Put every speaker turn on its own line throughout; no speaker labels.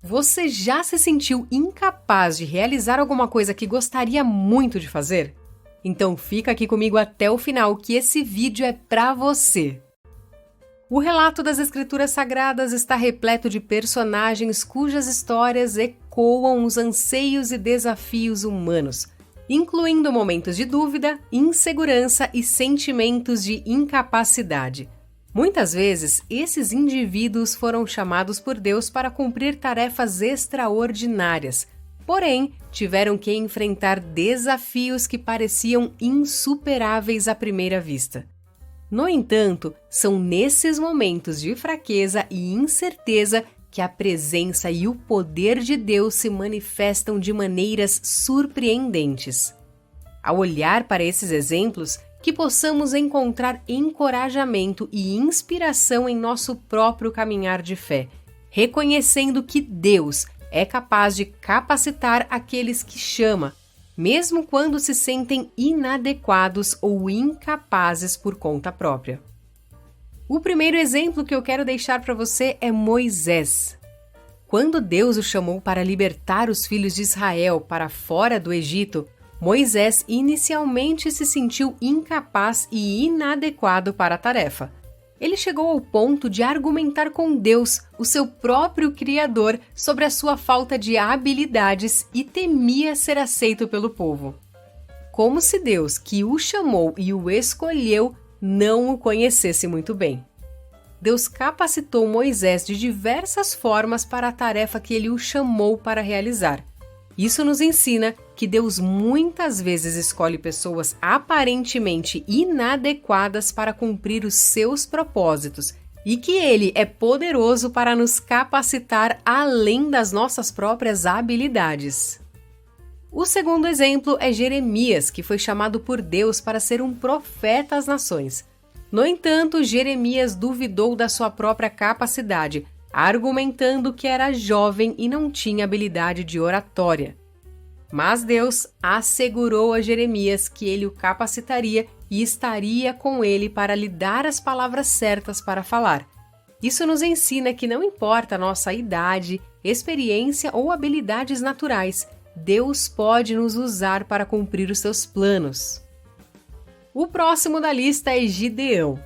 Você já se sentiu incapaz de realizar alguma coisa que gostaria muito de fazer? Então fica aqui comigo até o final que esse vídeo é para você. O relato das Escrituras Sagradas está repleto de personagens cujas histórias ecoam os anseios e desafios humanos, incluindo momentos de dúvida, insegurança e sentimentos de incapacidade. Muitas vezes, esses indivíduos foram chamados por Deus para cumprir tarefas extraordinárias, porém, tiveram que enfrentar desafios que pareciam insuperáveis à primeira vista. No entanto, são nesses momentos de fraqueza e incerteza que a presença e o poder de Deus se manifestam de maneiras surpreendentes. Ao olhar para esses exemplos, que possamos encontrar encorajamento e inspiração em nosso próprio caminhar de fé, reconhecendo que Deus é capaz de capacitar aqueles que chama, mesmo quando se sentem inadequados ou incapazes por conta própria. O primeiro exemplo que eu quero deixar para você é Moisés. Quando Deus o chamou para libertar os filhos de Israel para fora do Egito, Moisés inicialmente se sentiu incapaz e inadequado para a tarefa. Ele chegou ao ponto de argumentar com Deus, o seu próprio Criador, sobre a sua falta de habilidades e temia ser aceito pelo povo. Como se Deus, que o chamou e o escolheu, não o conhecesse muito bem. Deus capacitou Moisés de diversas formas para a tarefa que ele o chamou para realizar. Isso nos ensina que Deus muitas vezes escolhe pessoas aparentemente inadequadas para cumprir os seus propósitos e que Ele é poderoso para nos capacitar além das nossas próprias habilidades. O segundo exemplo é Jeremias, que foi chamado por Deus para ser um profeta às nações. No entanto, Jeremias duvidou da sua própria capacidade, argumentando que era jovem e não tinha habilidade de oratória. Mas Deus assegurou a Jeremias que ele o capacitaria e estaria com ele para lhe dar as palavras certas para falar. Isso nos ensina que não importa a nossa idade, experiência ou habilidades naturais, Deus pode nos usar para cumprir os seus planos. O próximo da lista é Gideão.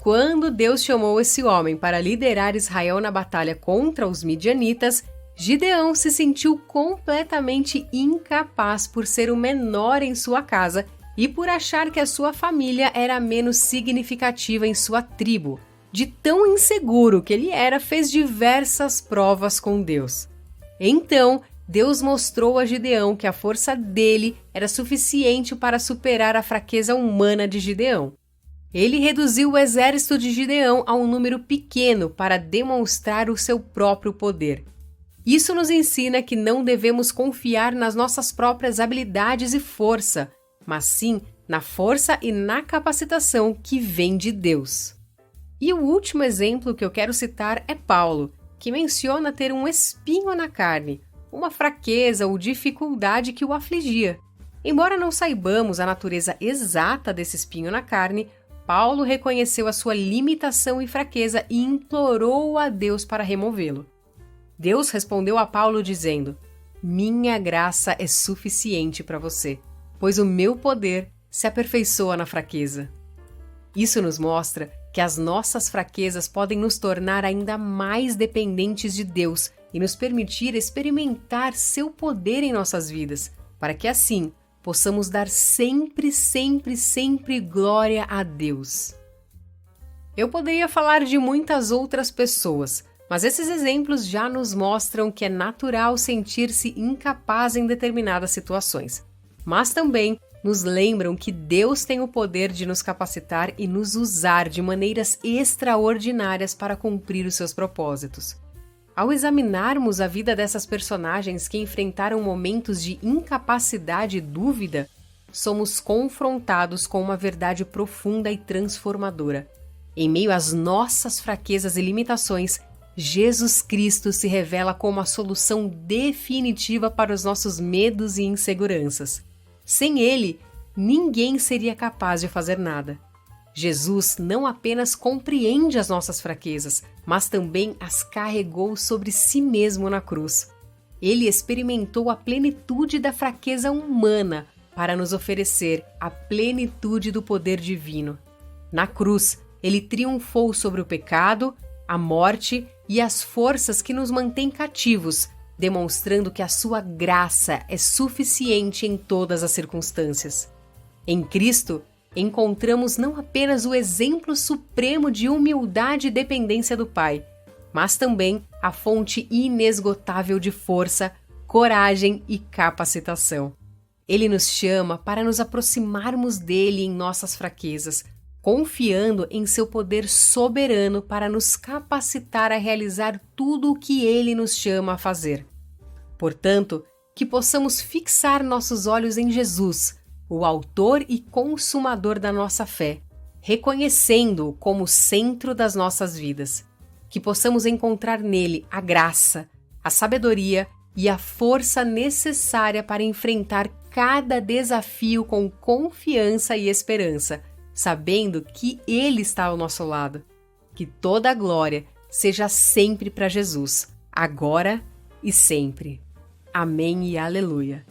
Quando Deus chamou esse homem para liderar Israel na batalha contra os midianitas, Gideão se sentiu completamente incapaz por ser o menor em sua casa e por achar que a sua família era menos significativa em sua tribo. De tão inseguro que ele era, fez diversas provas com Deus. Então, Deus mostrou a Gideão que a força dele era suficiente para superar a fraqueza humana de Gideão. Ele reduziu o exército de Gideão a um número pequeno para demonstrar o seu próprio poder. Isso nos ensina que não devemos confiar nas nossas próprias habilidades e força, mas sim na força e na capacitação que vem de Deus. E o último exemplo que eu quero citar é Paulo, que menciona ter um espinho na carne, uma fraqueza ou dificuldade que o afligia. Embora não saibamos a natureza exata desse espinho na carne, Paulo reconheceu a sua limitação e fraqueza e implorou a Deus para removê-lo. Deus respondeu a Paulo dizendo: "Minha graça é suficiente para você, pois o meu poder se aperfeiçoa na fraqueza." Isso nos mostra que as nossas fraquezas podem nos tornar ainda mais dependentes de Deus e nos permitir experimentar seu poder em nossas vidas, para que assim possamos dar sempre, sempre, sempre glória a Deus. Eu poderia falar de muitas outras pessoas, mas esses exemplos já nos mostram que é natural sentir-se incapaz em determinadas situações. Mas também nos lembram que Deus tem o poder de nos capacitar e nos usar de maneiras extraordinárias para cumprir os seus propósitos. Ao examinarmos a vida dessas personagens que enfrentaram momentos de incapacidade e dúvida, somos confrontados com uma verdade profunda e transformadora. Em meio às nossas fraquezas e limitações, Jesus Cristo se revela como a solução definitiva para os nossos medos e inseguranças. Sem Ele, ninguém seria capaz de fazer nada. Jesus não apenas compreende as nossas fraquezas, mas também as carregou sobre si mesmo na cruz. Ele experimentou a plenitude da fraqueza humana para nos oferecer a plenitude do poder divino. Na cruz, ele triunfou sobre o pecado, a morte e as forças que nos mantêm cativos, demonstrando que a sua graça é suficiente em todas as circunstâncias. Em Cristo, encontramos não apenas o exemplo supremo de humildade e dependência do Pai, mas também a fonte inesgotável de força, coragem e capacitação. Ele nos chama para nos aproximarmos dele em nossas fraquezas, confiando em seu poder soberano para nos capacitar a realizar tudo o que ele nos chama a fazer. Portanto, que possamos fixar nossos olhos em Jesus, o autor e consumador da nossa fé, reconhecendo-o como o centro das nossas vidas. Que possamos encontrar nele a graça, a sabedoria e a força necessária para enfrentar cada desafio com confiança e esperança, sabendo que ele está ao nosso lado. Que toda a glória seja sempre para Jesus, agora e sempre. Amém e aleluia.